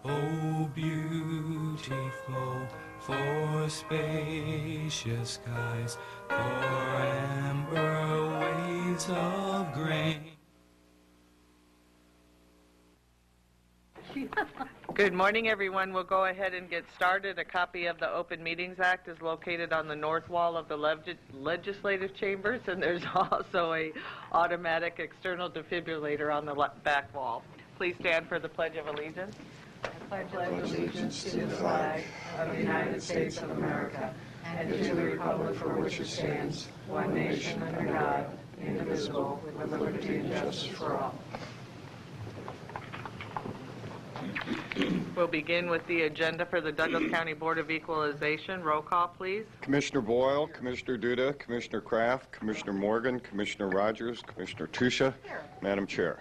Oh, beautiful for spacious skies, for amber waves of grain. Good morning, everyone. We'll go ahead and get started. A copy of the Open Meetings Act is located on the north wall of the legislative chambers, and there's also a automatic external defibrillator on the back wall. Please stand for the Pledge of Allegiance. I pledge allegiance to the flag of the United States of America and to the republic for which it stands, one nation under God, indivisible, with liberty and justice for all. We'll begin with the agenda for the Douglas County Board of Equalization. Roll call, please. Commissioner Boyle, Commissioner Duda, Commissioner Kraft, Commissioner Morgan, Commissioner Rogers, Commissioner Tusha. Madam Chair.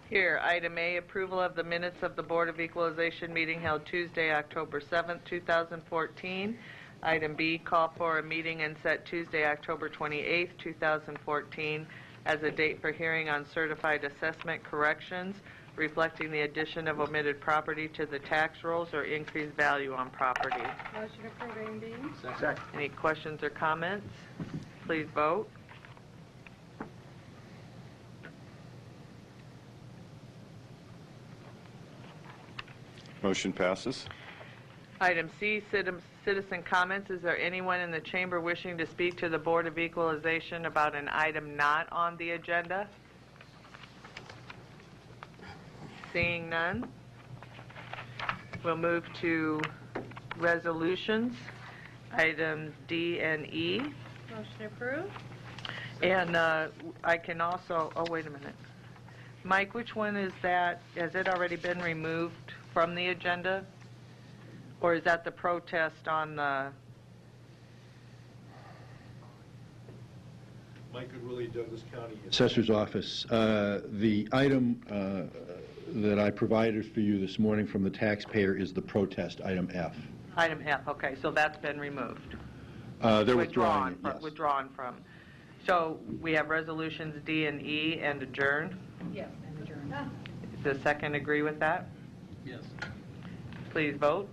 Here, item A, approval of the minutes of the Board of Equalization meeting held Tuesday, October 7th, 2014. Item B, call for a meeting and set Tuesday, October 28th, 2014 as a date for hearing on certified assessment corrections reflecting the addition of omitted property to the tax rolls or increased value on property. Motion approved, A and B. Second. Any questions or comments? Please vote. Motion passes. Item C, citizen comments. Is there anyone in the chamber wishing to speak to the Board of Equalization about an item not on the agenda? Seeing none, we'll move to resolutions, items D and E. Motion approved. And I can also, oh, wait a minute. Mike, which one is that? Has it already been removed from the agenda? Or is that the protest on the... Mike Goodwillie, Douglas County Assessor's Office. The item that I provided for you this morning from the taxpayer is the protest, item F. Item F, okay, so that's been removed. They're withdrawing it, yes. Withdrawn from. So we have resolutions D and E and adjourn. Yes, and adjourned. Does the second agree with that? Yes. Please vote.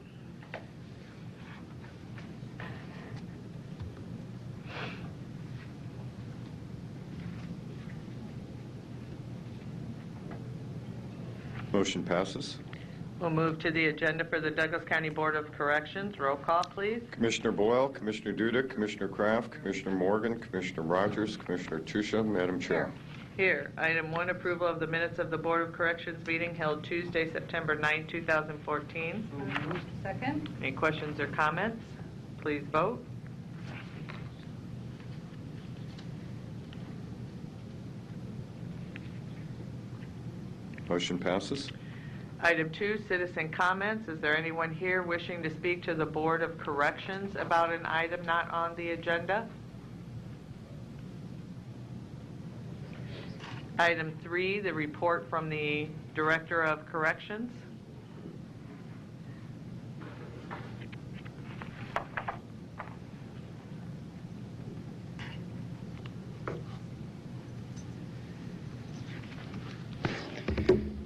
Motion passes. We'll move to the agenda for the Douglas County Board of Corrections. Roll call, please. Commissioner Boyle, Commissioner Duda, Commissioner Kraft, Commissioner Morgan, Commissioner Rogers, Commissioner Tusha. Madam Chair. Here, item 1, approval of the minutes of the Board of Corrections meeting held Tuesday, September 9, 2014. Second. Any questions or comments? Please vote. Motion passes. Item 2, citizen comments. Is there anyone here wishing to speak to the Board of Corrections about an item not on the agenda? Item 3, the report from the Director of Corrections.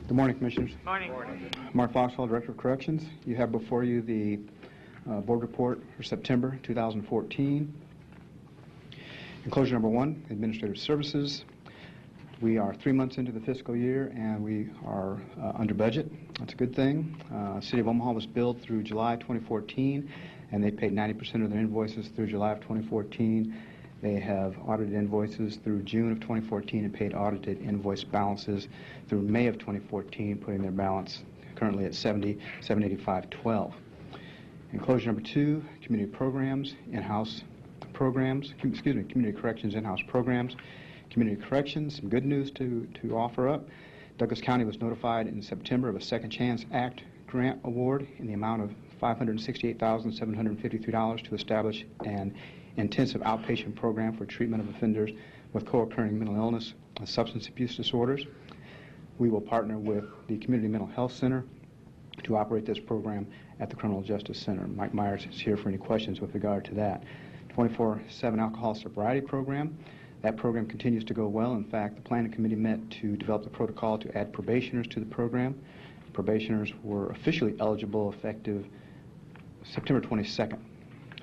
Good morning, Commissioners. Morning. Mark Foxhall, Director of Corrections. You have before you the board report for September 2014. Enclosure number 1, Administrative Services. We are 3 months into the fiscal year and we are under budget. That's a good thing. City of Omaha was billed through July 2014 and they paid 90% of their invoices through July of 2014. They have audited invoices through June of 2014 and paid audited invoice balances through May of 2014, putting their balance currently at $785.12. Enclosure number 2, community programs, in-house programs, community corrections in-house programs. Community corrections, some good news to offer up. Douglas County was notified in September of a Second Chance Act grant award in the amount of $568,753 to establish an intensive outpatient program for treatment of offenders with co-occurring mental illness and substance abuse disorders. We will partner with the Community Mental Health Center to operate this program at the Criminal Justice Center. Mike Myers is here for any questions with regard to that. 24/7 alcohol sobriety program. That program continues to go well. In fact, the planning committee met to develop the protocol to add probationers to the program. Probationers were officially eligible effective September 22nd.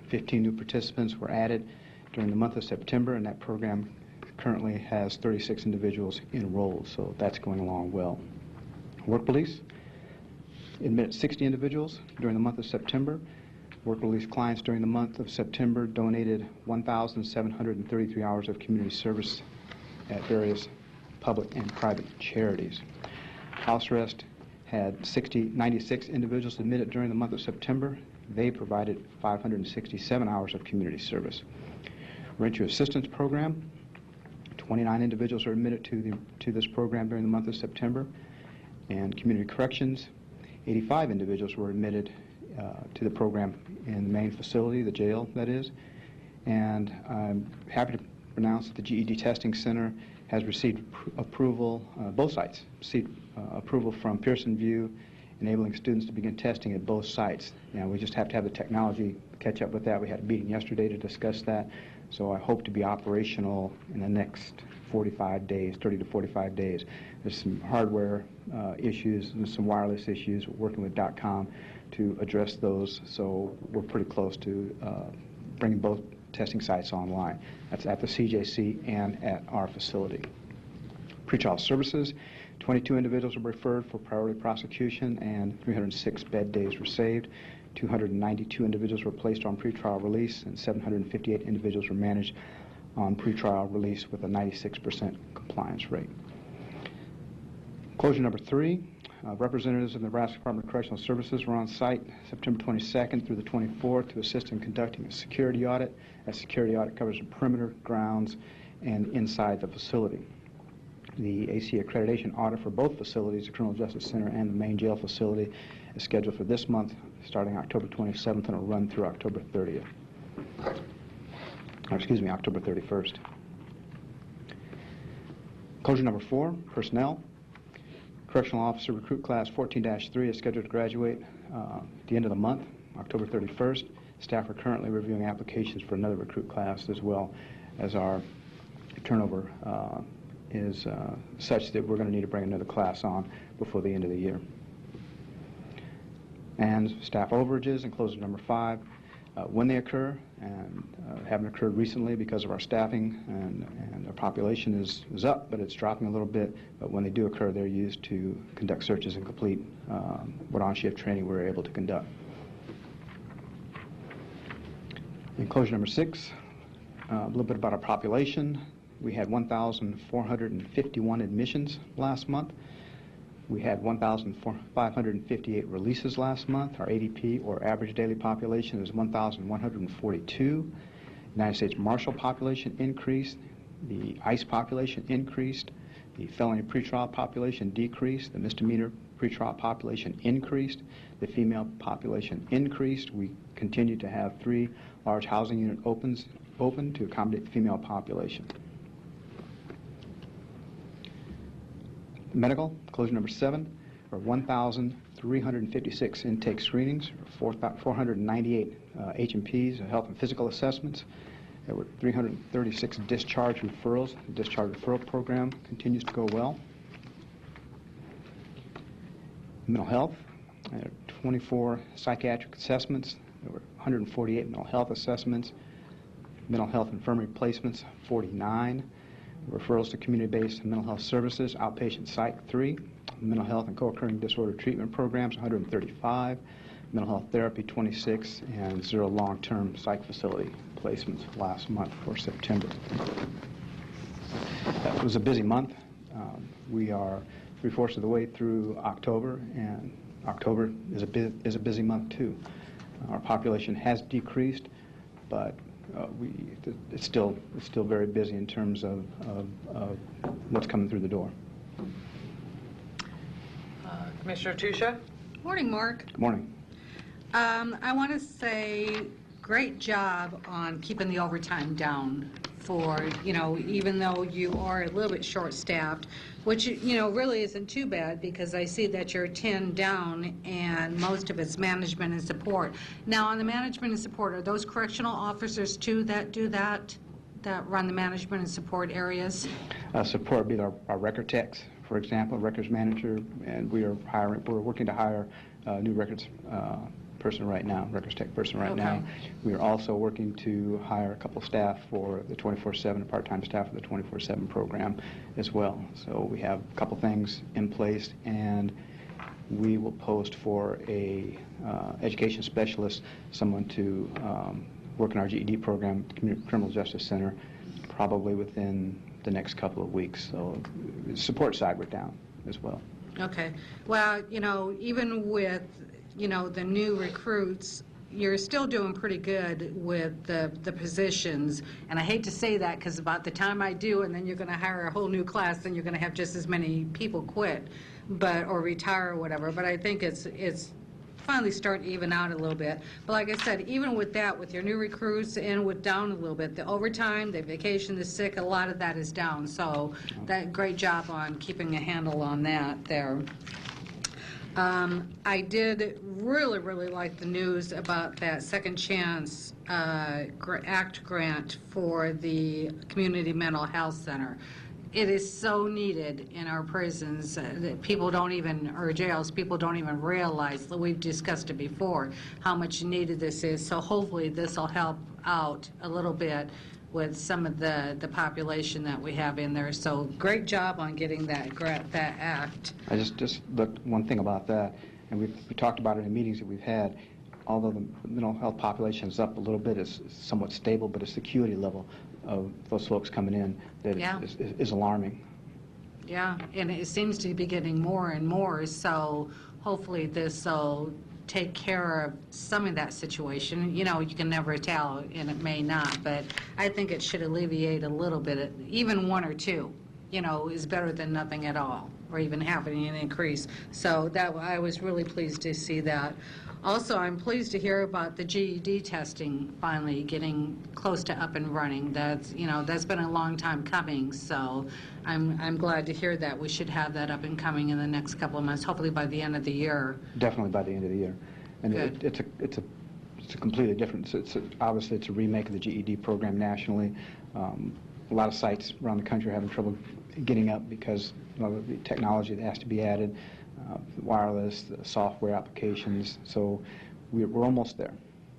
15 new participants were added during the month of September, and that program currently has 36 individuals enrolled, so that's going along well. Work Release admitted 60 individuals during the month of September. Work Release clients during the month of September donated 1,733 hours of community service at various public and private charities. House Arrest had 96 individuals admitted during the month of September. They provided 567 hours of community service. Rent Your Assistance Program, 29 individuals were admitted to this program during the month of September. And Community Corrections, 85 individuals were admitted to the program in the main facility, the jail, that is. And I'm happy to announce that the GED Testing Center has received approval, both sites received approval from Pearson VUE, enabling students to begin testing at both sites. Now, we just have to have the technology catch up with that. We had a meeting yesterday to discuss that, so I hope to be operational in the next 45 days, 30 to 45 days. There's some hardware issues and some wireless issues. We're working with .com to address those, so we're pretty close to bringing both testing sites online. That's at the CJC and at our facility. Pretrial services, 22 individuals were referred for priority prosecution and 306 bed days were saved. 292 individuals were placed on pretrial release and 758 individuals were managed on pretrial release with a 96% compliance rate. Closure number 3, representatives of the Nebraska Department of Correctional Services were on site September 22nd through the 24th to assist in conducting a security audit. That security audit covers the perimeter, grounds, and inside the facility. The AC accreditation audit for both facilities, the Criminal Justice Center and the main jail facility, is scheduled for this month, starting October 27th, and will run through October 30th. October 31st. Closure number 4, personnel. Correctional Officer Recruit Class 14-3 is scheduled to graduate at the end of the month, October 31st. Staff are currently reviewing applications for another recruit class, as well as our turnover is such that we're going to need to bring another class on before the end of the year. And staff overages in closure number 5, when they occur, and haven't occurred recently because of our staffing, and our population is up, but it's dropping a little bit. But when they do occur, they're used to conduct searches and complete what on-shift training we're able to conduct. In closure number 6, a little bit about our population. We had 1,451 admissions last month. We had 1,558 releases last month. Our ADP, or average daily population, is 1,142. United States Marshal population increased. The ICE population increased. The felony pretrial population decreased. The misdemeanor pretrial population increased. The female population increased. We continue to have 3 large housing unit open to accommodate the female population. Medical, closure number 7, or 1,356 intake screenings, 498 H&Ps, health and physical assessments. There were 336 discharge referrals. The discharge referral program continues to go well. Mental health, 24 psychiatric assessments. There were 148 mental health assessments. Mental health infirmary placements, 49. Referrals to community-based mental health services, outpatient psych 3, mental health and co-occurring disorder treatment programs 135, mental health therapy 26, and 0 long-term psych facility placements last month for September. That was a busy month. We are 3/4 of the way through October, and October is a busy month too. Our population has decreased, but it's still very busy in terms of what's coming through the door. Commissioner Tusha? Morning, Mark. Good morning. I want to say great job on keeping the overtime down for, even though you are a little bit short-staffed, which, really isn't too bad because I see that you're 10 down and most of it's management and support. Now, on the management and support, are those correctional officers too that do that run the management and support areas? Support would be our record techs for example, a records manager, and we're working to hire a new records person right now, records tech person right now. We are also working to hire a couple staff for the 24/7, part-time staff for the 24/7 program as well. So we have a couple things in place, and we will post for a education specialist, someone to work in our GED program, Community Criminal Justice Center, probably within the next couple of weeks. So the support side we're down as well. Okay. Well, even with, the new recruits, you're still doing pretty good with the positions. And I hate to say that because about the time I do, and then you're going to hire a whole new class, then you're going to have just as many people quit or retire or whatever. But I think it's finally starting to even out a little bit. But like I said, even with that, with your new recruits and with down a little bit, the overtime, the vacation, the sick, a lot of that is down. So that great job on keeping a handle on that there. I did really, really like the news about that Second Chance Act grant for the Community Mental Health Center. It is so needed in our prisons that people don't even, or jails, people don't even realize, that we've discussed it before, how much needed this is. So hopefully this will help out a little bit with some of the population that we have in there. So great job on getting that act. I just looked one thing about that, and we talked about it in meetings that we've had. Although the mental health population is up a little bit, it's somewhat stable, but the acuity level of those folks coming in that is alarming. Yeah, and it seems to be getting more and more, so hopefully this will take care of some of that situation. You can never tell, and it may not, but I think it should alleviate a little bit, even one or two, is better than nothing at all, or even having an increase. So that I was really pleased to see that. Also, I'm pleased to hear about the GED testing finally getting close to up and running. That's been a long time coming, so I'm glad to hear that. We should have that up and coming in the next couple of months, hopefully by the end of the year. Definitely by the end of the year. And it's a completely different. Obviously it's a remake of the GED program nationally. A lot of sites around the country are having trouble getting up because of the technology that has to be added. Wireless, the software applications, so we're almost there.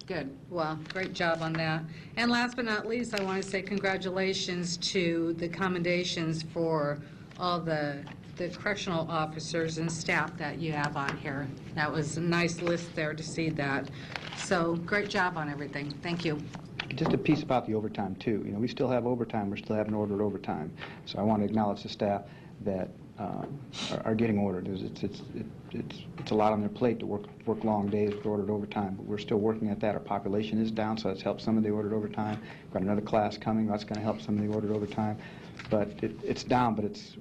Good. Well, great job on that. And last but not least, I want to say congratulations to the commendations for all the correctional officers and staff that you have on here. That was a nice list there to see that. So great job on everything. Thank you. Just a piece about the overtime too. We still have overtime. We're still having ordered overtime. So I want to acknowledge the staff that are getting ordered. It's a lot on their plate to work long days with ordered overtime, but we're still working at that. Our population is down, so that's helped some of the ordered overtime. We've got another class coming, that's going to help some of the ordered overtime. But it's down, but it's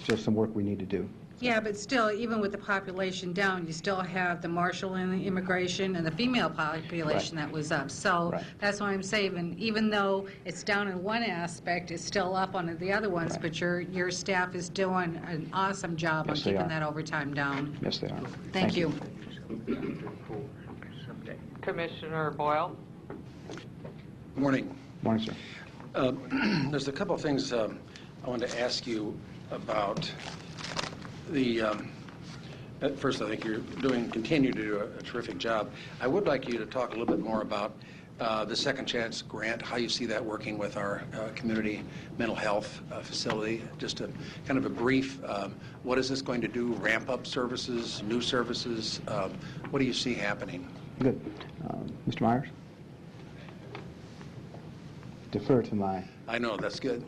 just some work we need to do. Yeah, but still, even with the population down, you still have the marshal and the immigration and the female population that was up. So that's why I'm saying, even though it's down in one aspect, it's still up on the other ones, but your staff is doing an awesome job on keeping that overtime down. Yes, they are. Thank you. Commissioner Boyle. Good morning. Morning, sir. There's a couple of things I wanted to ask you about. At first, I think you're continue to do a terrific job. I would like you to talk a little bit more about the Second Chance grant, how you see that working with our community mental health facility. Just a kind of a brief, what is this going to do? Ramp up services, new services? What do you see happening? Good. Mr. Myers? Defer to my... I know, that's good.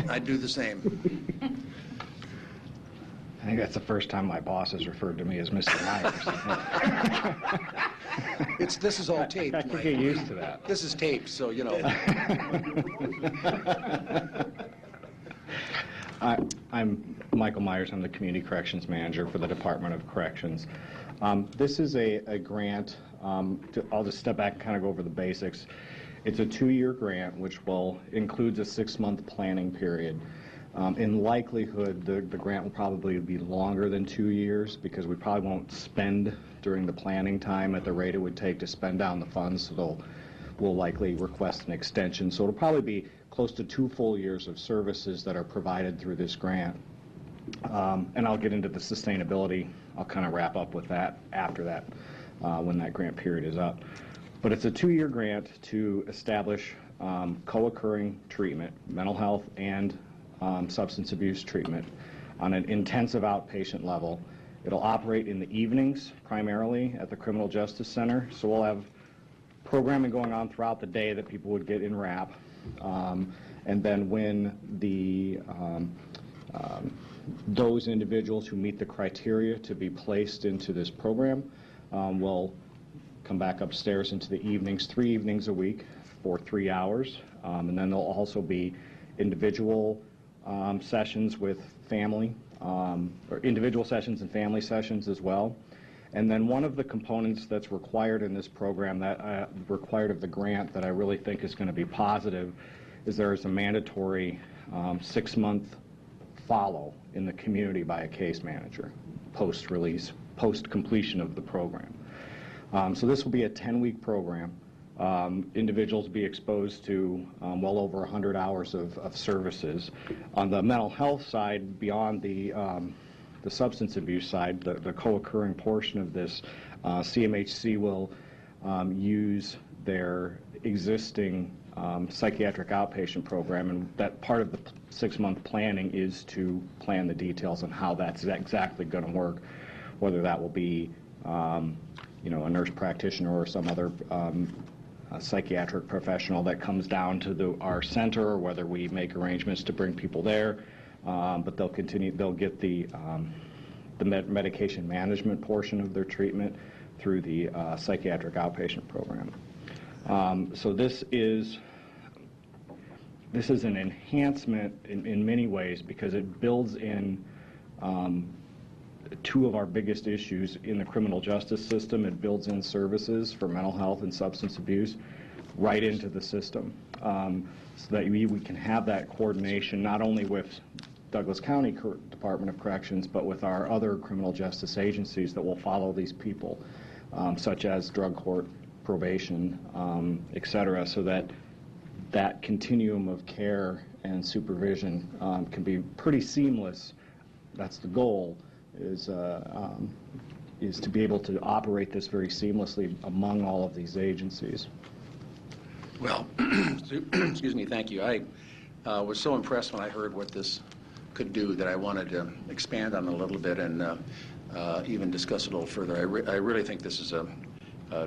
I'd do the same. I think that's the first time my boss has referred to me as Mr. Myers. This is all taped. I could get used to that. This is taped, so I'm Michael Myers. I'm the Community Corrections Manager for the Department of Corrections. This is a grant. I'll just step back and kind of go over the basics. It's a 2-year grant, which includes a 6-month planning period. In likelihood, the grant will probably be longer than 2 years because we probably won't spend during the planning time at the rate it would take to spend down the funds, so we'll likely request an extension. So it'll probably be close to 2 full years of services that are provided through this grant. And I'll get into the sustainability. I'll kind of wrap up with that after that, when that grant period is up. But it's a 2-year grant to establish co-occurring treatment, mental health and substance abuse treatment on an intensive outpatient level. It'll operate in the evenings primarily at the Criminal Justice Center. So we'll have programming going on throughout the day that people would get in wrap. And then when those individuals who meet the criteria to be placed into this program will come back upstairs into the evenings, 3 evenings a week for 3 hours. And then there'll also be individual sessions with family, or individual sessions and family sessions as well. And then one of the components that's required in this program, that required of the grant, that I really think is going to be positive, is there is a mandatory 6-month follow in the community by a case manager, post-release, post-completion of the program. So this will be a 10-week program. Individuals will be exposed to well over 100 hours of services. On the mental health side, beyond the substance abuse side, the co-occurring portion of this, CMHC will use their existing psychiatric outpatient program, and that part of the 6-month planning is to plan the details on how that's exactly going to work, whether that will be a nurse practitioner or some other a psychiatric professional that comes down to our center, or whether we make arrangements to bring people there. But they'll get the medication management portion of their treatment through the psychiatric outpatient program. So this is an enhancement in many ways, because it builds in 2 of our biggest issues in the criminal justice system. It builds in services for mental health and substance abuse right into the system, so that we can have that coordination not only with Douglas County Department of Corrections, but with our other criminal justice agencies that will follow these people, such as drug court, probation, et cetera, so that continuum of care and supervision can be pretty seamless. That's the goal, is to be able to operate this very seamlessly among all of these agencies. Well, excuse me, thank you. I was so impressed when I heard what this could do that I wanted to expand on it a little bit and even discuss it a little further. I really think this is a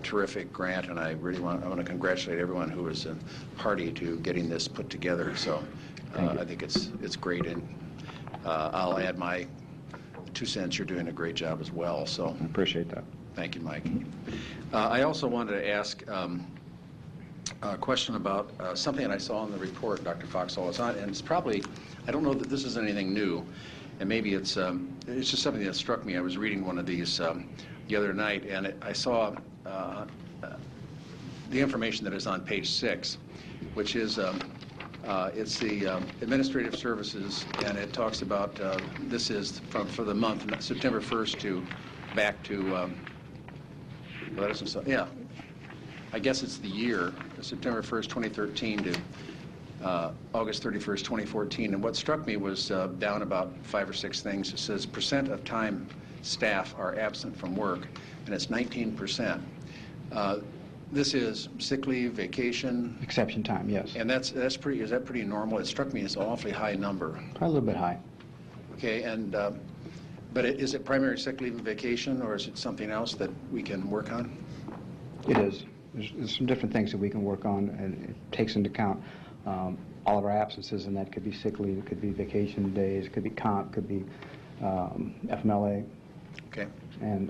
terrific grant, and I want to congratulate everyone who was a party to getting this put together. So I think it's great, and I'll add my 2 cents. You're doing a great job as well. So I appreciate that. Thank you, Mike. I also wanted to ask a question about something that I saw in the report, Dr. Foxall. And it's probably, I don't know that this is anything new, and maybe it's just something that struck me. I was reading one of these the other night, and I saw the information that is on page 6, which is it's the administrative services, and it talks about this is for the month September 1st to back to I guess it's the year September 1st, 2013 to August 31st, 2014. And what struck me was down about 5 or 6 things. It says percent of time staff are absent from work, and it's 19%. This is sick leave, vacation. Exception time, yes. And is that pretty normal? It struck me as an awfully high number. Probably a little bit high. Okay, and but is it primary sick leave and vacation, or is it something else that we can work on? It is. There's some different things that we can work on, and it takes into account all of our absences, and that could be sick leave, it could be vacation days, it could be comp, could be FMLA. Okay. And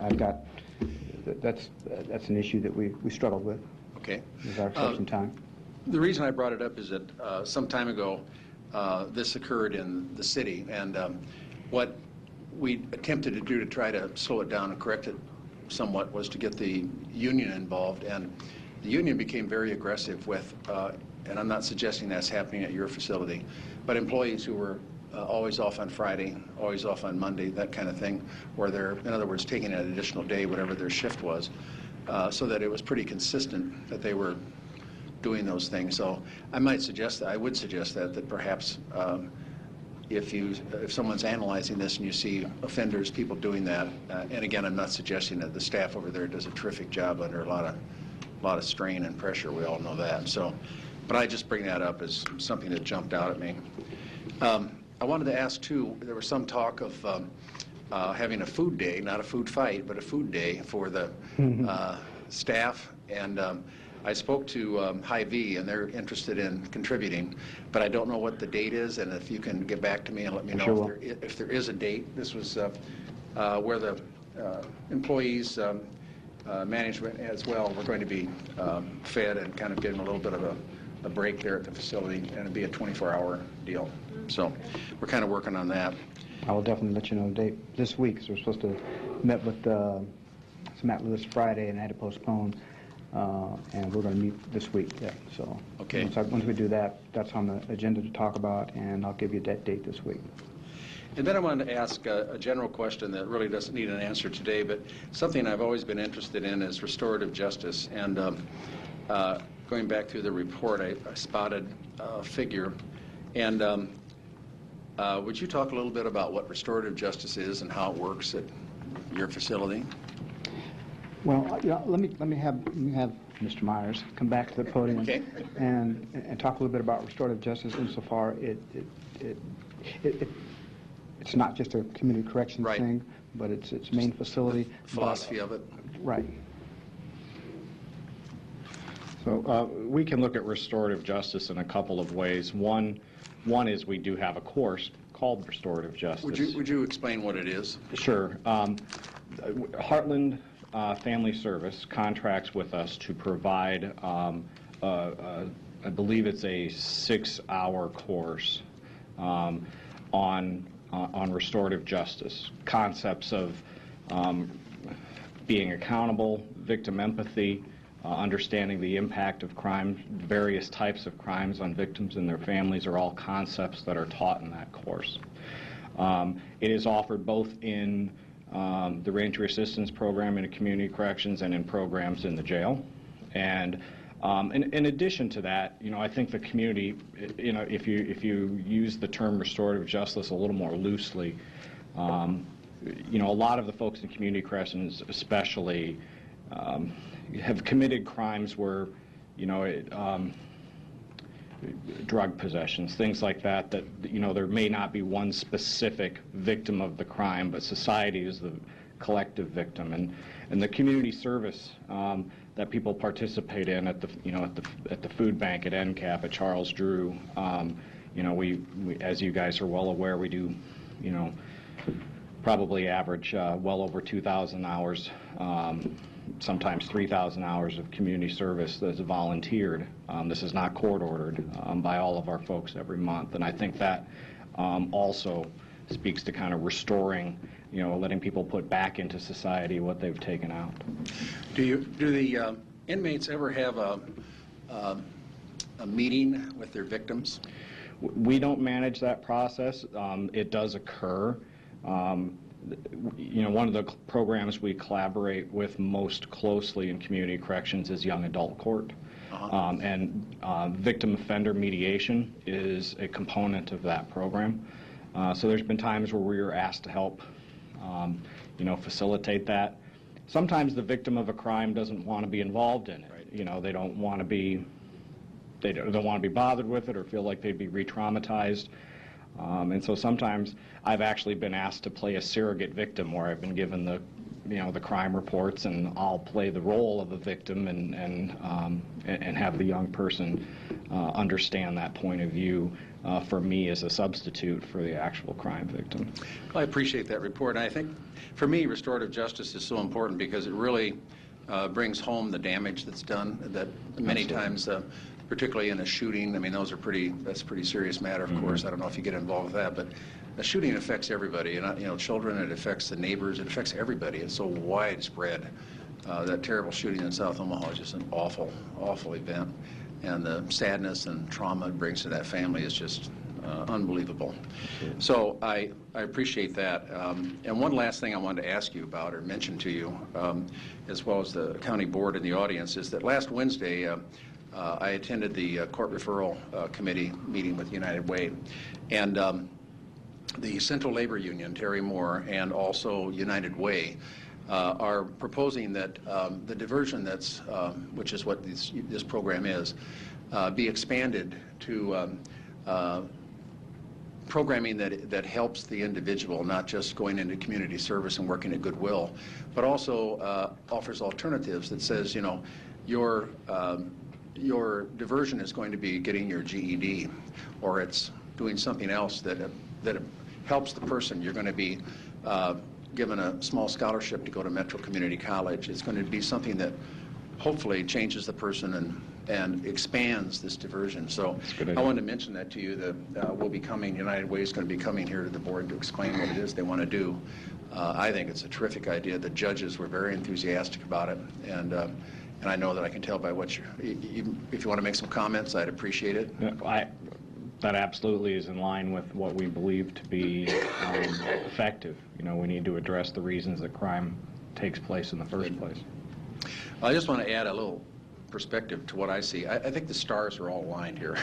that's an issue that we struggled with. Okay. Is our exception time. The reason I brought it up is that some time ago this occurred in the city, and what we attempted to do to try to slow it down and correct it somewhat was to get the union involved, and the union became very aggressive with, and I'm not suggesting that's happening at your facility, but employees who were always off on Friday, always off on Monday, that kind of thing, or they're, in other words, taking an additional day, whatever their shift was, so that it was pretty consistent that they were doing those things. So I would suggest that perhaps if someone's analyzing this and you see offenders, people doing that, and again, I'm not suggesting that the staff over there does a terrific job under a lot of strain and pressure. We all know that. So, but I just bring that up as something that jumped out at me. I wanted to ask too. There was some talk of having a food day, not a food fight, but a food day for the staff. And I spoke to Hy-Vee, and they're interested in contributing, but I don't know what the date is, and if you can get back to me and let me know Sure. if there is a date. This was where the employees, management as well, were going to be fed and kind of getting a little bit of a break there at the facility, and it'd be a 24-hour deal. So we're kind of working on that. I will definitely let you know the date this week, because we're supposed to meet with Matt Lewis Friday, and I had to postpone, and we're going to meet this week. Yeah, so Okay. once we do that, that's on the agenda to talk about, and I'll give you that date this week. And then I wanted to ask a general question that really doesn't need an answer today, but something I've always been interested in is restorative justice. And going back through the report, I spotted a figure. And would you talk a little bit about what restorative justice is and how it works at your facility? Well, let me have Mr. Myers come back to the podium. Okay. and talk a little bit about restorative justice insofar it's not just a community corrections Right. thing, but it's its main facility. Philosophy of it. Right. So we can look at restorative justice in a couple of ways. One is we do have a course called restorative justice. Would you explain what it is? Sure. Heartland Family Service contracts with us to provide, I believe it's a 6-hour course on restorative justice, concepts of being accountable, victim empathy, understanding the impact of crime, various types of crimes on victims and their families are all concepts that are taught in that course. It is offered both in the reentry assistance program in community corrections and in programs in the jail. And in addition to that, I think the community, if you use the term restorative justice a little more loosely, a lot of the folks in community corrections especially have committed crimes where, drug possessions, things like that, there may not be one specific victim of the crime, but society is the collective victim. And the community service that people participate in at the food bank, at NCAP, at Charles Drew, we, as you guys are well aware, we do, probably average well over 2,000 hours, sometimes 3,000 hours of community service that's volunteered. This is not court-ordered by all of our folks every month. And I think that also speaks to kind of restoring, letting people put back into society what they've taken out. Do the inmates ever have a meeting with their victims? We don't manage that process. It does occur. One of the programs we collaborate with most closely in community corrections is young adult court. And victim offender mediation is a component of that program. So there's been times where we were asked to help, facilitate that. Sometimes the victim of a crime doesn't want to be involved in it. Right. They don't want to be bothered with it or feel like they'd be re-traumatized. And so sometimes I've actually been asked to play a surrogate victim where I've been given the crime reports, and I'll play the role of a victim and have the young person understand that point of view for me as a substitute for the actual crime victim. Well, I appreciate that report. And I think for me, restorative justice is so important because it really brings home the damage that's done, that many times particularly in a shooting. I mean, that's a pretty serious matter, of course. I don't know if you get involved with that, but a shooting affects everybody. And, children, it affects the neighbors, it affects everybody. It's so widespread. That terrible shooting in South Omaha is just an awful, awful event. And the sadness and trauma it brings to that family is just unbelievable. So I appreciate that. And one last thing I wanted to ask you about or mention to you, as well as the county board and the audience, is that last Wednesday, I attended the court referral committee meeting with United Way, and the Central Labor Union, Terry Moore, and also United Way are proposing that the diversion that's, which is what this program is, be expanded to programming that helps the individual, not just going into community service and working at Goodwill, but also offers alternatives that says, you know, your diversion is going to be getting your GED, or it's doing something else that helps the person. You're going to be given a small scholarship to go to Metro Community College. It's going to be something that hopefully changes the person and expands this diversion. So I wanted to mention that to you, that we'll be coming, United Way is going to be coming here to the board to explain what it is they want to do. I think it's a terrific idea. The judges were very enthusiastic about it, and I know that I can tell by what if you want to make some comments, I'd appreciate it. That absolutely is in line with what we believe to be effective. You know, we need to address the reasons that crime takes place in the first place. I just want to add a little perspective to what I see. I think the stars are all aligned here.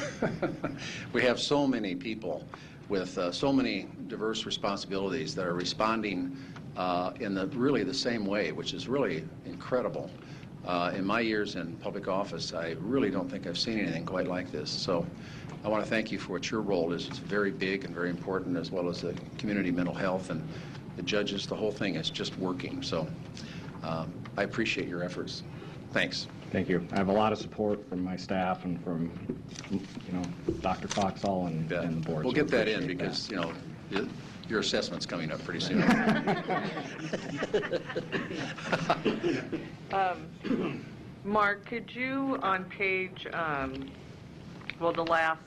We have so many people with so many diverse responsibilities that are responding in really the same way, which is really incredible. In my years in public office, I really don't think I've seen anything quite like this. So I want to thank you for what your role is. It's very big and very important, as well as the community mental health and the judges. The whole thing is just working. So I appreciate your efforts. Thanks. Thank you. I have a lot of support from my staff and from, you know, Dr. Foxall and the board. We'll get that in because, you know, your assessment's coming up pretty soon. Mark, could you, on page, the last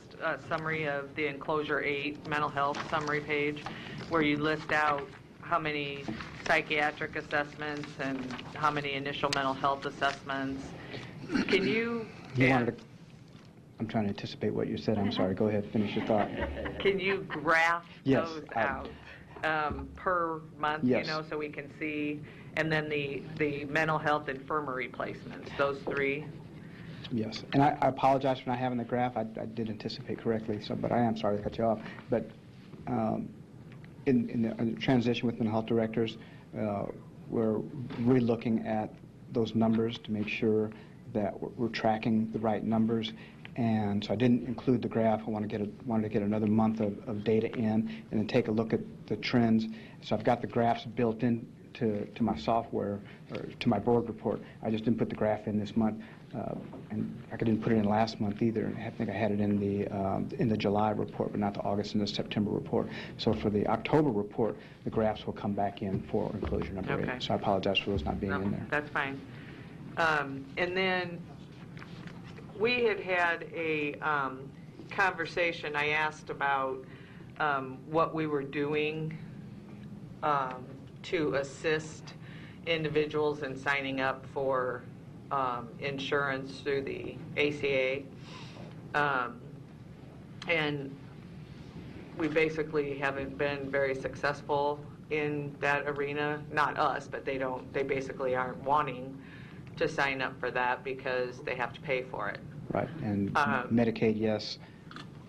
summary of the enclosure 8 mental health summary page, where you list out how many psychiatric assessments and how many initial mental health assessments, can you... I'm trying to anticipate what you said. I'm sorry. Go ahead. Finish your thought. Can you graph Yes, those out per month, yes. you know, so we can see, and then the mental health infirmary placements, those 3? Yes, and I apologize for not having the graph. I did anticipate correctly, but I am sorry to cut you off. But in the transition with mental health directors, we're really looking at those numbers to make sure that we're tracking the right numbers. And so I didn't include the graph. I wanted to get another month of data in, and then take a look at the trends. So I've got the graphs built in to my software, or to my board report. I just didn't put the graph in this month, and I didn't put it in last month either. I think I had it in the July report, but not the August and the September report. So for the October report, the graphs will come back in for enclosure number 8. So I apologize for those not being in there. That's fine. And then we had a conversation. I asked about what we were doing to assist individuals in signing up for insurance through the ACA. And we basically haven't been very successful in that arena. Not us, but they basically aren't wanting to sign up for that because they have to pay for it. Right, and Medicaid, yes.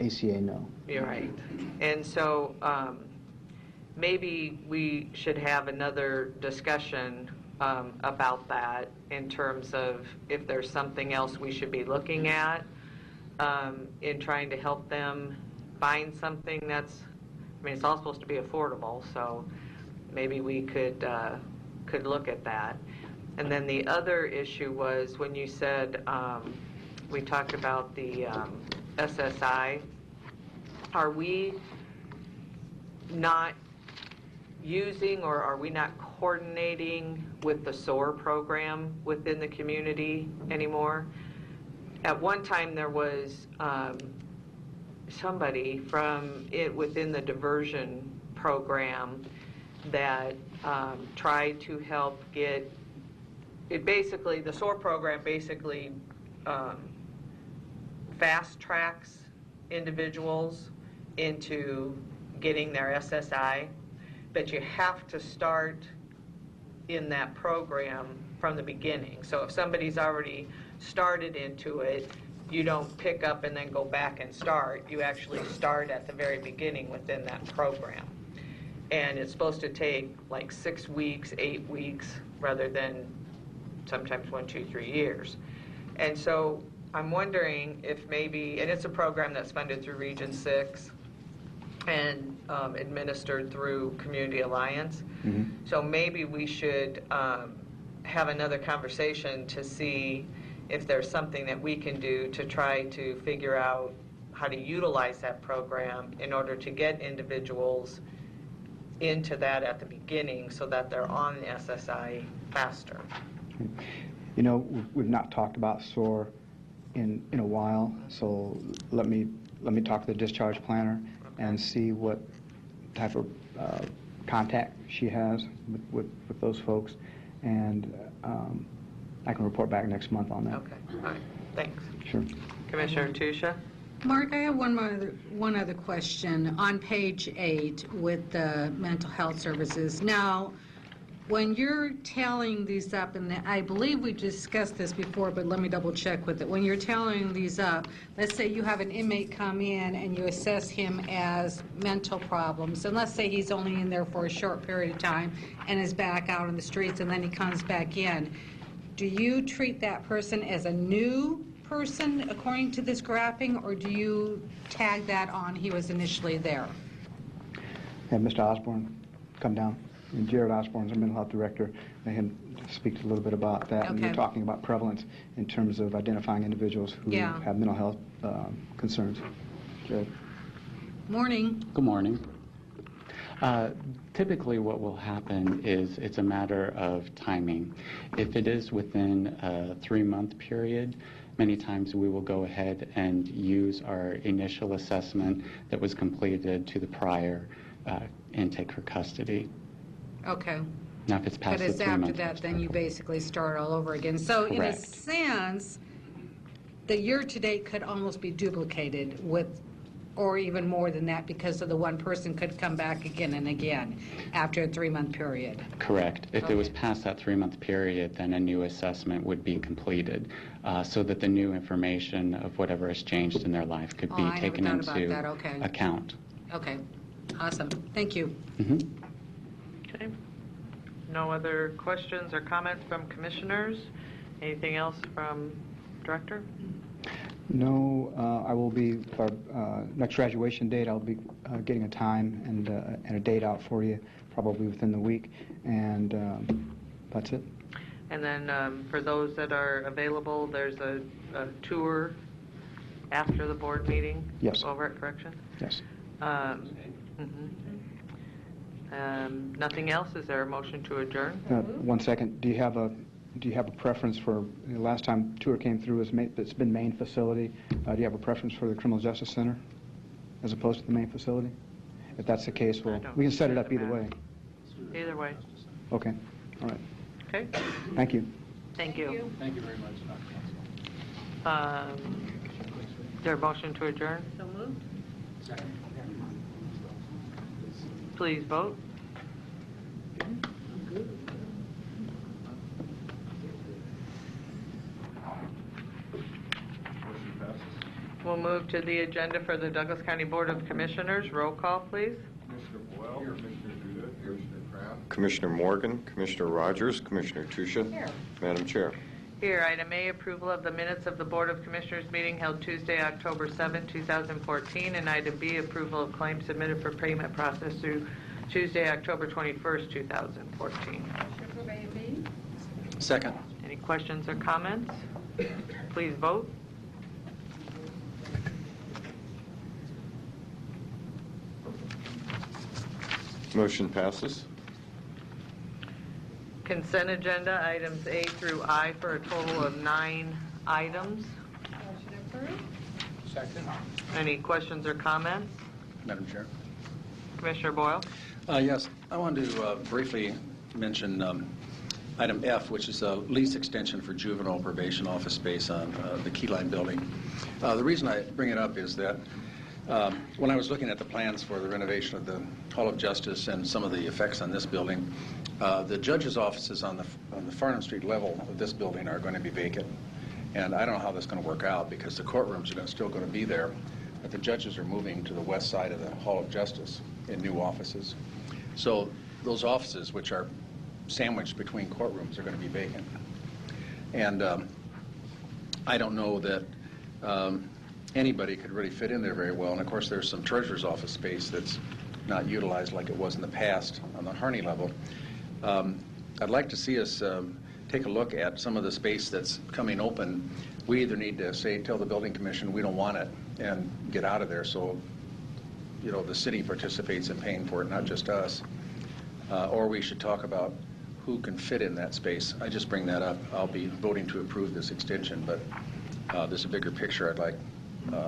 ACA, no. You're right. And so maybe we should have another discussion about that in terms of if there's something else we should be looking at in trying to help them find something that's, I mean, it's all supposed to be affordable, so maybe we could look at that. And then the other issue was when you said, we talked about the SSI. Are we not using, or are we not coordinating with the SOAR program within the community anymore? At one time there was somebody from it within the diversion program that tried to help get it. Basically, the SOAR program basically fast tracks individuals into getting their SSI, but you have to start in that program from the beginning. So if somebody's already started into it, you don't pick up and then go back and start. You actually start at the very beginning within that program. and it's supposed to take like 6 weeks, 8 weeks, rather than sometimes 1, 2, 3 years. And so I'm wondering if maybe, and it's a program that's funded through Region 6 and administered through Community Alliance. So maybe we should have another conversation to see if there's something that we can do to try to figure out how to utilize that program in order to get individuals into that at the beginning so that they're on the SSI faster. You know, we've not talked about SOAR in a while, so let me talk to the discharge planner and see what type of contact she has with those folks, and I can report back next month on that. Okay, all right, thanks. Sure. Commissioner Tusha? Mark, I have one other question. On page 8 with the mental health services. Now, when you're tallying these up, and I believe we discussed this before, but let me double check with it. When you're tallying these up, let's say you have an inmate come in and you assess him as mental problems, and let's say he's only in there for a short period of time and is back out on the streets, and then he comes back in. Do you treat that person as a new person according to this graphing, or do you tag that on he was initially there? Have Mr. Osborne come down. And Jared Osborne is our mental health director, and him speak a little bit about that. And you're talking about prevalence in terms of identifying individuals who have mental health concerns. Jared. Morning. Good morning. Typically what will happen is it's a matter of timing. If it is within a 3-month period, many times we will go ahead and use our initial assessment that was completed to the prior intake for custody. Okay. Now if it's past the 3 months. But it's after that, then you basically start all over again. So in a sense, the year-to-date could almost be duplicated with, or even more than that, because of the one person could come back again and again after a 3-month period. Correct. If it was past that 3-month period, then a new assessment would be completed so that the new information of whatever has changed in their life could be taken into account. Okay. Awesome. Thank you. Okay. No other questions or comments from commissioners? Anything else from director? No, I will be, for our next graduation date, I'll be getting a time and a date out for you, probably within the week, and that's it. And then for those that are available, there's a tour after the board meeting? Yes. Over at Corrections? Yes. Nothing else? Is there a motion to adjourn? 1 second. Do you have a preference for, the last time tour came through, it's been main facility. Do you have a preference for the Criminal Justice Center as opposed to the main facility? If that's the case, we can set it up either way. Either way. Okay. All right. Okay. Thank you. Thank you. Thank you very much. Is there a motion to adjourn? So moved. Please vote. We'll move to the agenda for the Douglas County Board of Commissioners. Roll call, please. Commissioner Boyle, Commissioner Duda, Commissioner Kraft, Commissioner Morgan, Commissioner Rogers, Commissioner Tusha. Here. Madam Chair. Here, item A, approval of the minutes of the Board of Commissioners meeting held Tuesday, October 7, 2014, and item B, approval of claims submitted for payment process through Tuesday, October 21st, 2014. Second. Any questions or comments? Please vote. Motion passes. Consent agenda, items A through I for a total of 9 items. Second. Any questions or comments? Madam Chair. Commissioner Boyle? Yes, I wanted to briefly mention item F, which is a lease extension for juvenile probation office space on the Keyline building. The reason I bring it up is that when I was looking at the plans for the renovation of the Hall of Justice and some of the effects on this building, the judges' offices on the Farnham Street level of this building are going to be vacant. And I don't know how that's going to work out because the courtrooms are still going to be there, but the judges are moving to the west side of the Hall of Justice in new offices. So those offices, which are sandwiched between courtrooms, are going to be vacant. And I don't know that anybody could really fit in there very well. And of course, there's some treasurer's office space that's not utilized like it was in the past on the Harney level. I'd like to see us take a look at some of the space that's coming open. We either need to tell the building commission we don't want it and get out of there, so the city participates in paying for it, not just us. Or we should talk about who can fit in that space. I just bring that up. I'll be voting to approve this extension, but there's a bigger picture I'd like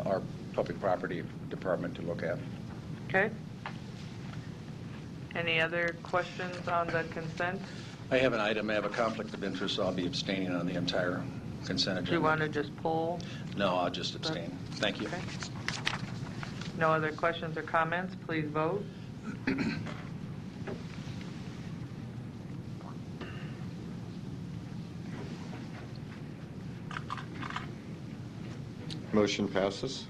our public property department to look at. Okay. Any other questions on the consent? I have an item. I have a conflict of interest, so I'll be abstaining on the entire consent agenda. Do you want to just pull? No, I'll just abstain. Thank you. Okay. No other questions or comments? Please vote. Motion passes.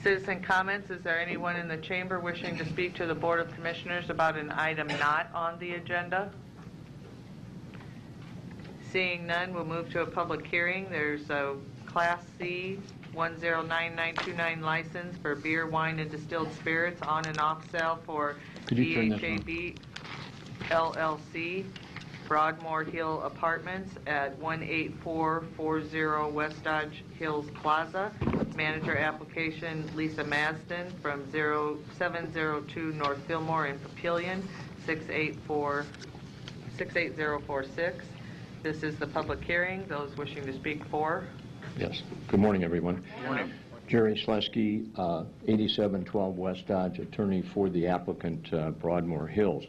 Citizen comments. Is there anyone in the chamber wishing to speak to the Board of Commissioners about an item not on the agenda? Seeing none, we'll move to a public hearing. There's a Class C 109929 license for beer, wine, and distilled spirits on and off sale for BHAB LLC, Broadmoor Hill Apartments at 18440 West Dodge Hills Plaza. Manager application Lisa Masden from 0702 North Fillmore in Papillion, 68046. This is the public hearing. Those wishing to speak for. Yes. Good morning, everyone. Good morning. Jerry Slesky, 8712 West Dodge, attorney for the applicant Broadmoor Hills.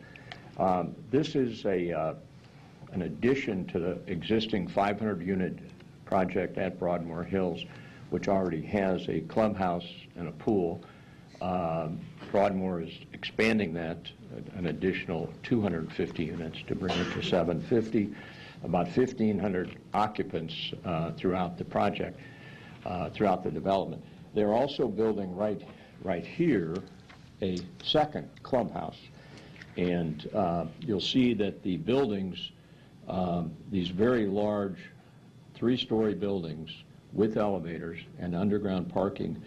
This is an addition to the existing 500-unit project at Broadmoor Hills, which already has a clubhouse and a pool. Broadmoor is expanding that an additional 250 units to bring it to 750. About 1,500 occupants throughout the project, throughout the development. They're also building right here a second clubhouse. And you'll see that the buildings, these very large 3-story buildings with elevators and underground parking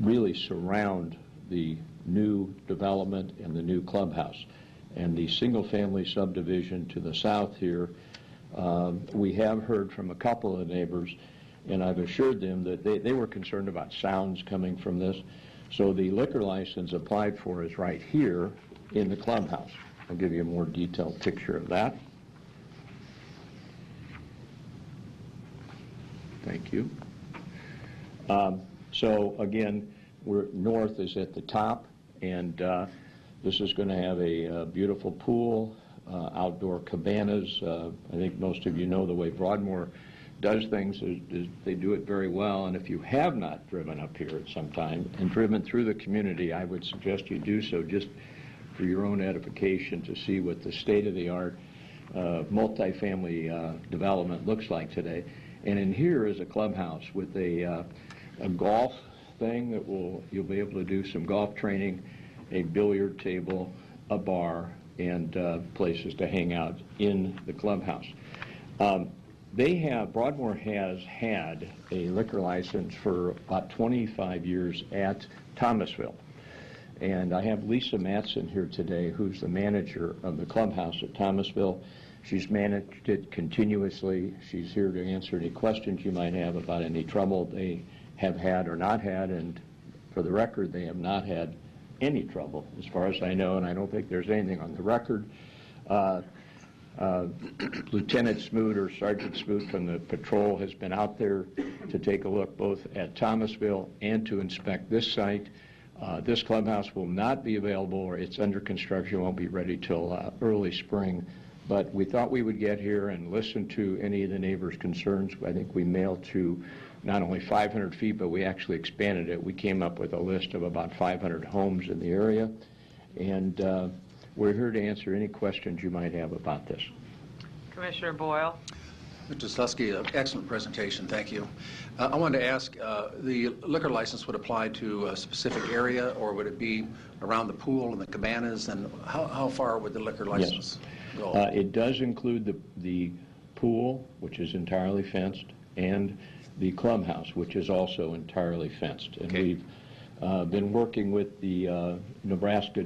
really surround the new development and the new clubhouse. And the single-family subdivision to the south here, we have heard from a couple of the neighbors, and I've assured them that they were concerned about sounds coming from this. So the liquor license applied for is right here in the clubhouse. I'll give you a more detailed picture of that. Thank you. So again, north is at the top, and this is going to have a beautiful pool, outdoor cabanas. I think most of you know the way Broadmoor does things is they do it very well. And if you have not driven up here at some time and driven through the community, I would suggest you do so just for your own edification to see what the state-of-the-art multifamily development looks like today. And in here is a clubhouse with a golf thing that you'll be able to do some golf training, a billiard table, a bar, and places to hang out in the clubhouse. Broadmoor has had a liquor license for about 25 years at Thomasville. And I have Lisa Matson here today, who's the manager of the clubhouse at Thomasville. She's managed it continuously. She's here to answer any questions you might have about any trouble they have had or not had. And for the record, they have not had any trouble, as far as I know, and I don't think there's anything on the record. Lieutenant Smoot or Sergeant Smoot from the patrol has been out there to take a look both at Thomasville and to inspect this site. This clubhouse will not be available, or it's under construction, won't be ready till early spring. But we thought we would get here and listen to any of the neighbors' concerns. I think we mailed to not only 500 feet, but we actually expanded it. We came up with a list of about 500 homes in the area. And we're here to answer any questions you might have about this. Commissioner Boyle. Mr. Susky, excellent presentation. Thank you. I wanted to ask, the liquor license would apply to a specific area, or would it be around the pool and the cabanas? And how far would the liquor license go? It does include the pool, which is entirely fenced, and the clubhouse, which is also entirely fenced. And we've been working with the Nebraska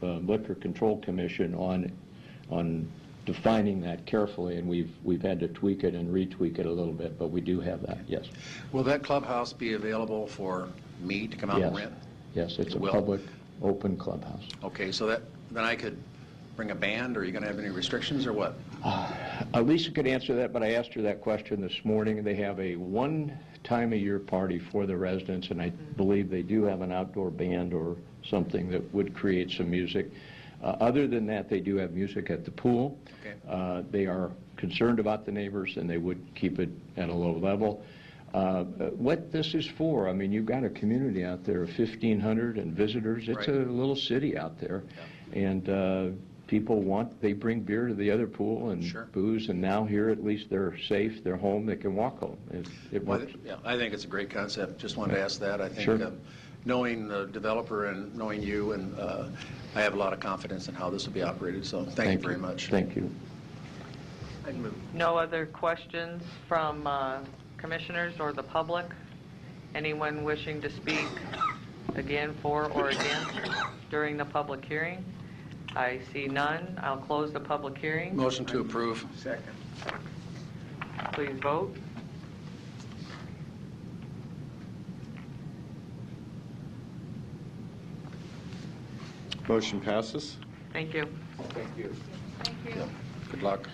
Liquor Control Commission on defining that carefully, and we've had to tweak it and retweak it a little bit, but we do have that, yes. Will that clubhouse be available for me to come out and rent? Yes, it's a public, open clubhouse. Okay, so then I could bring a band, or are you going to have any restrictions, or what? Lisa could answer that, but I asked her that question this morning. They have a one-time-a-year party for the residents, and I believe they do have an outdoor band or something that would create some music. Other than that, they do have music at the pool. Okay. They are concerned about the neighbors, and they would keep it at a low level. What this is for, I mean, you've got a community out there of 1,500 and visitors. It's a little city out there. Yeah. And people they bring beer to the other pool and booze, and now here at least they're safe, they're home, they can walk home. It works. Yeah, I think it's a great concept. Just wanted to ask that. I think knowing the developer and knowing you, and I have a lot of confidence in how this will be operated, so thank you very much. Thank you. No other questions from commissioners or the public? Anyone wishing to speak again for or against during the public hearing? I see none. I'll close the public hearing. Motion to approve. Second. Please vote. Motion passes. Thank you. Thank you. Thank you. Good luck.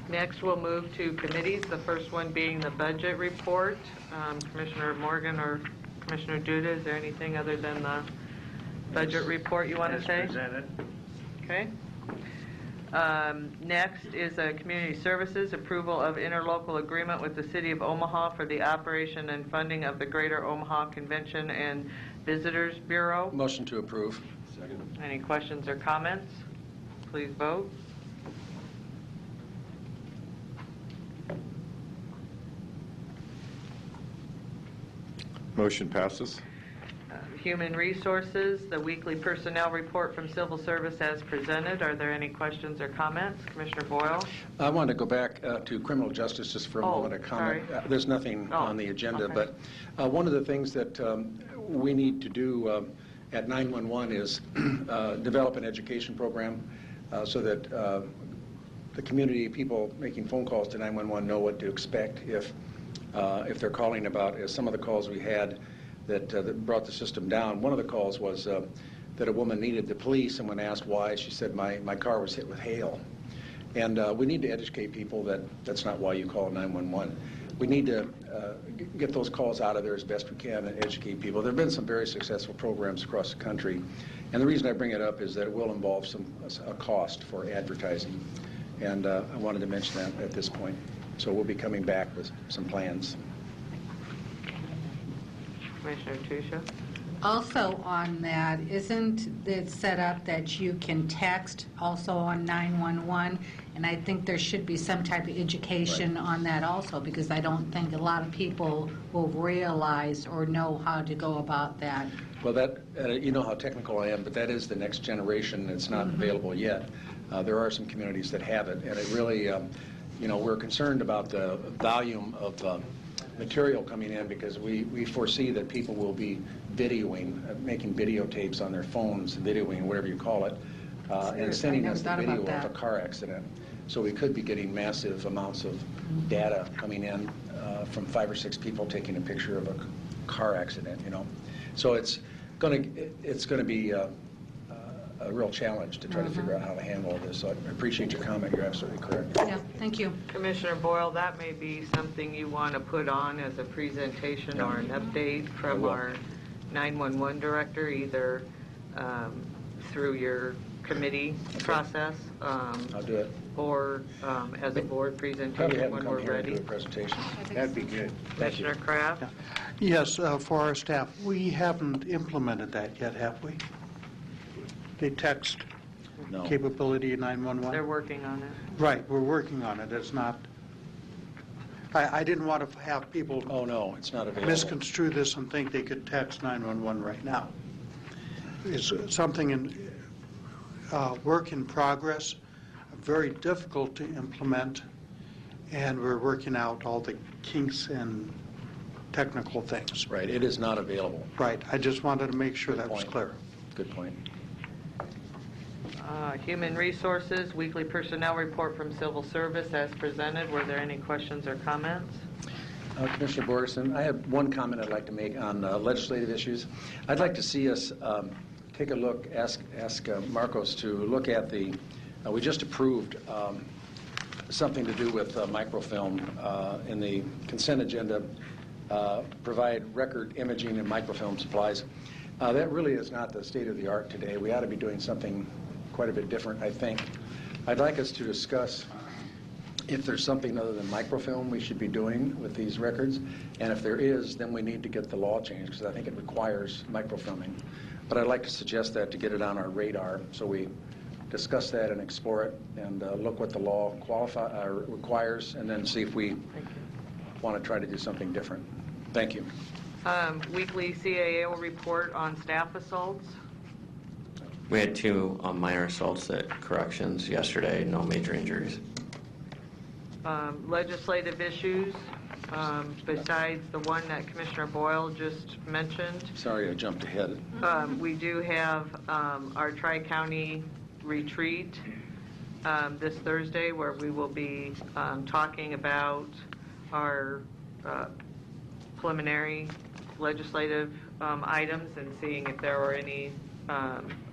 Next, we'll move to committees, the first one being the budget report. Commissioner Morgan or Commissioner Duda, is there anything other than the budget report you want to say? Presented. Okay. Next is community services, approval of interlocal agreement with the City of Omaha for the operation and funding of the Greater Omaha Convention and Visitors Bureau. Motion to approve. Second. Any questions or comments? Please vote. Motion passes. Human Resources, the weekly personnel report from Civil Service as presented. Are there any questions or comments? Commissioner Boyle? I wanted to go back to criminal justice just for a moment, a comment. There's nothing on the agenda, but one of the things that we need to do at 911 is develop an education program so that the community, people making phone calls to 911 know what to expect if they're calling about, as some of the calls we had that brought the system down. One of the calls was that a woman needed the police, and when asked why, she said, my car was hit with hail. And we need to educate people that that's not why you call 911. We need to get those calls out of there as best we can and educate people. There have been some very successful programs across the country, and the reason I bring it up is that it will involve a cost for advertising, and I wanted to mention that at this point. So we'll be coming back with some plans. Commissioner Tusha? Also on that, isn't it set up that you can text also on 911? And I think there should be some type of education on that also, because I don't think a lot of people will realize or know how to go about that. Well, that you know how technical I am, but that is the next generation. It's not available yet. There are some communities that have it, and it really, you know, we're concerned about the volume of material coming in, because we foresee that people will be videoing, making videotapes on their phones, videoing, whatever you call it, and sending us the video of a car accident. So we could be getting massive amounts of data coming in from 5 or 6 people taking a picture of a car accident, you know. So it's going to be a real challenge to try to figure out how to handle this. So I appreciate your comment. You're absolutely correct. Yeah, thank you. Commissioner Boyle, that may be something you want to put on as a presentation or an update from our 911 director, either through your committee process. I'll do it. Or as a board presentation when we're ready. Presentation. That'd be good. Commissioner Kraft? Yes, for our staff, we haven't implemented that yet, have we? The text capability in 911? They're working on it. Right, we're working on it. It's not I didn't want to have people Oh, no, it's not available. misconstrue this and think they could text 911 right now. It's something in work in progress, very difficult to implement, and we're working out all the kinks and technical things. Right, it is not available. Right, I just wanted to make sure Good that was point. clear. Good point. Human Resources, weekly personnel report from Civil Service as presented. Were there any questions or comments? Commissioner Borgeson, I have one comment I'd like to make on legislative issues. I'd like to see us take a look, ask Marcos to look at the, we just approved something to do with microfilm in the consent agenda, provide record imaging and microfilm supplies. That really is not the state of the art today. We ought to be doing something quite a bit different, I think. I'd like us to discuss if there's something other than microfilm we should be doing with these records, and if there is, then we need to get the law changed, because I think it requires microfilming. But I'd like to suggest that to get it on our radar, so we discuss that and explore it, and look what the law requires, and then see if we want to try to do something different. Thank you. Weekly CAO report on staff assaults. We had 2 minor assaults at corrections yesterday, no major injuries. Legislative issues, besides the one that Commissioner Boyle just mentioned. Sorry, I jumped ahead. We do have our Tri-County retreat this Thursday, where we will be talking about our preliminary legislative items and seeing if there are any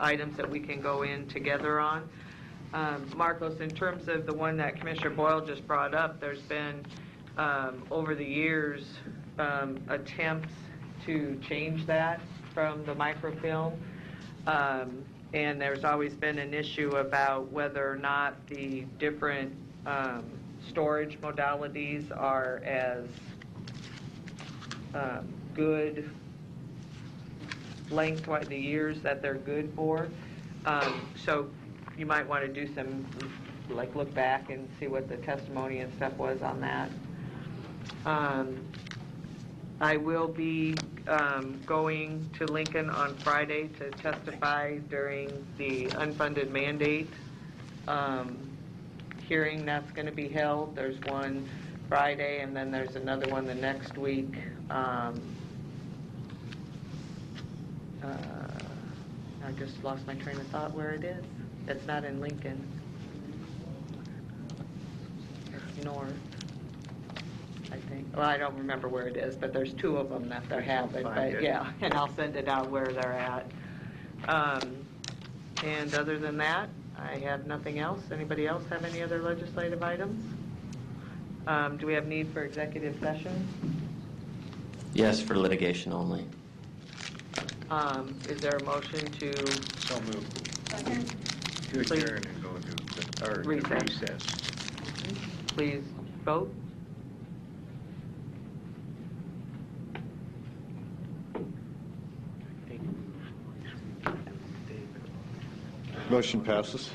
items that we can go in together on. Marcos, in terms of the one that Commissioner Boyle just brought up, there's been, over the years, attempts to change that from the microfilm. And there's always been an issue about whether or not the different storage modalities are as good lengthwise, the years that they're good for. So you might want to do some, like, look back and see what the testimony and stuff was on that. I will be going to Lincoln on Friday to testify during the unfunded mandate hearing that's going to be held. There's one Friday, and then there's another one the next week. I just lost my train of thought where it is. It's not in Lincoln. It's north, I think. Well, I don't remember where it is, but there's 2 of them that they're having. But yeah, and I'll send it out where they're at. And other than that, I have nothing else. Anybody else have any other legislative items? Do we have need for executive session? Yes, for litigation only. Is there a motion to So moved. Second. To Please. adjourn and go to Recess. recess. please vote? Motion passes.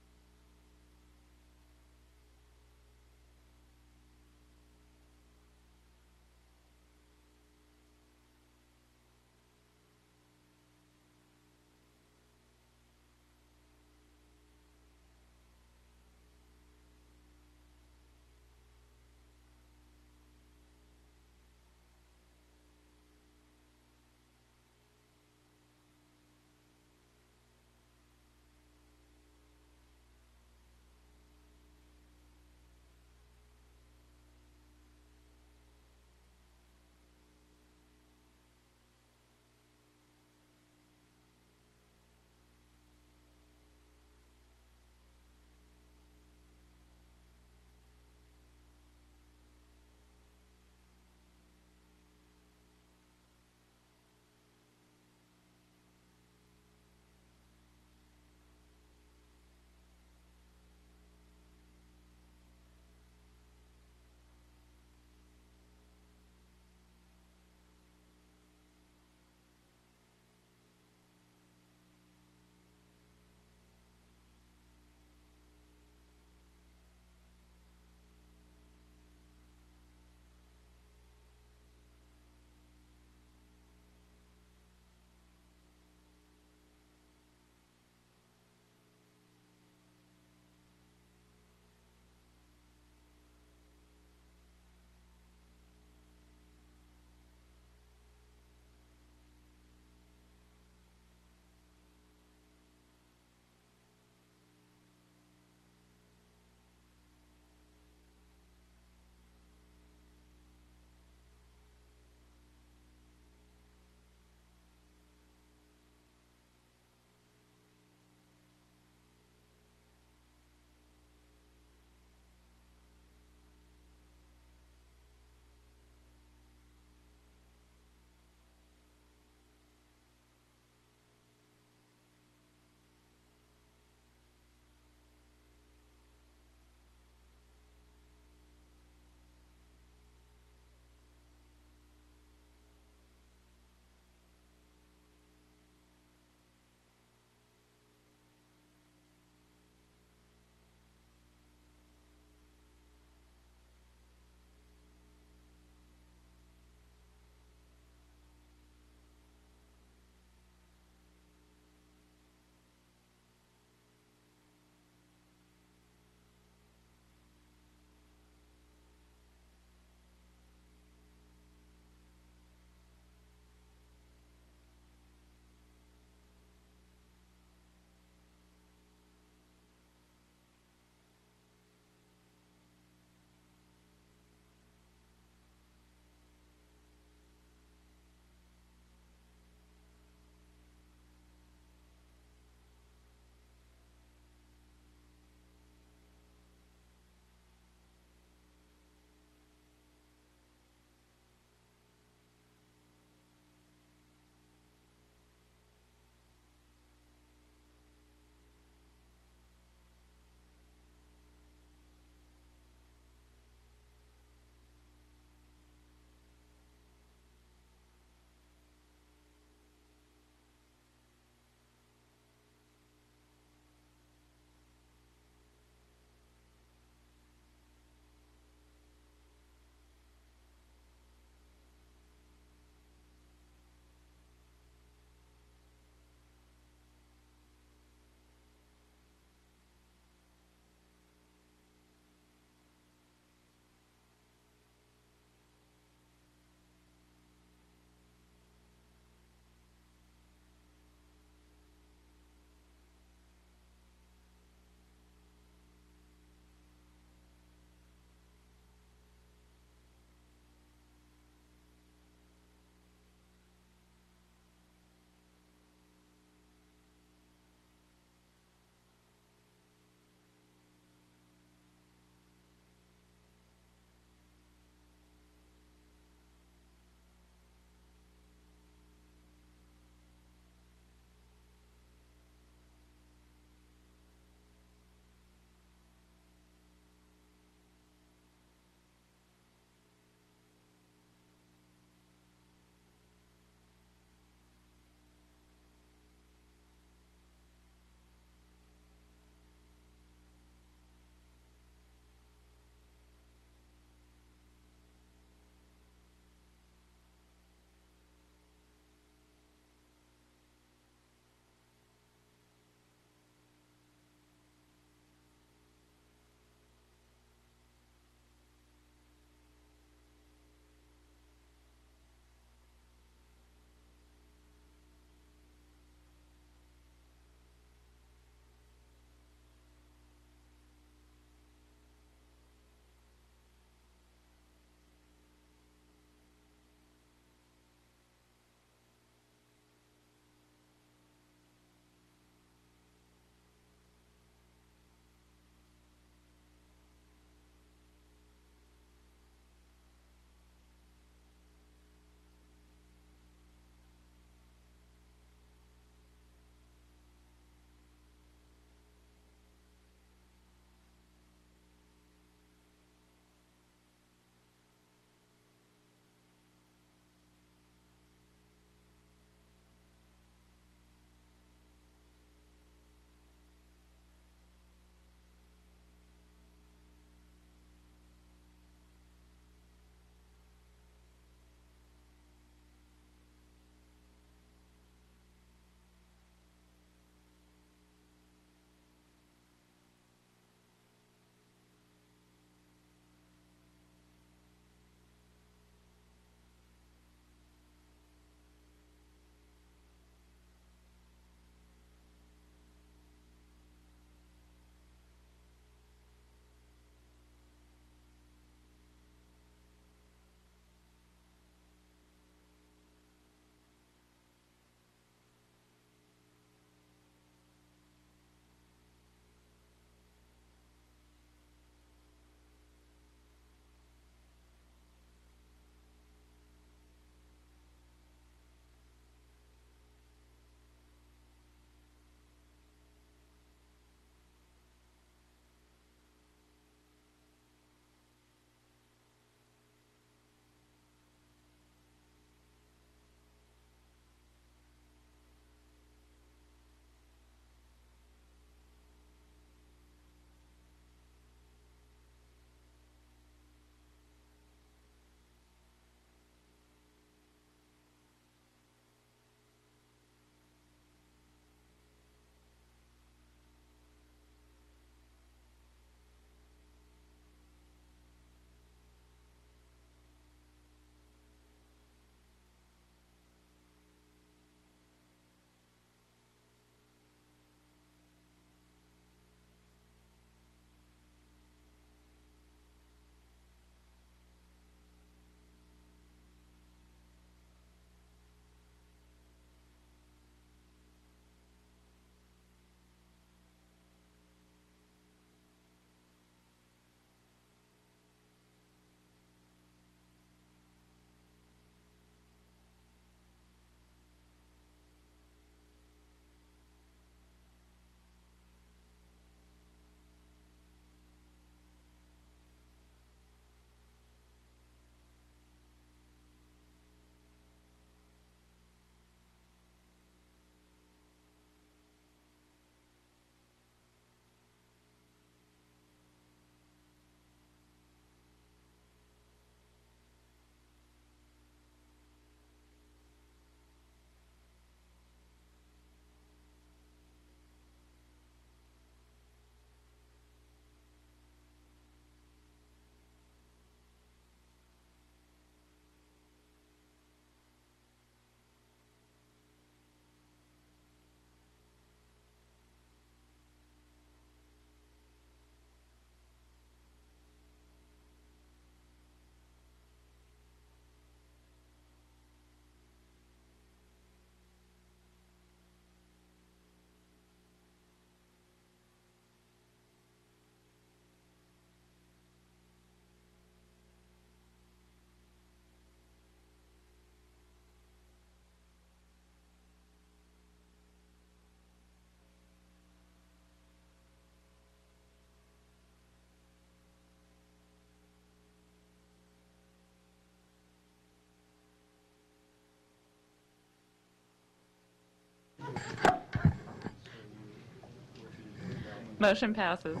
Motion passes.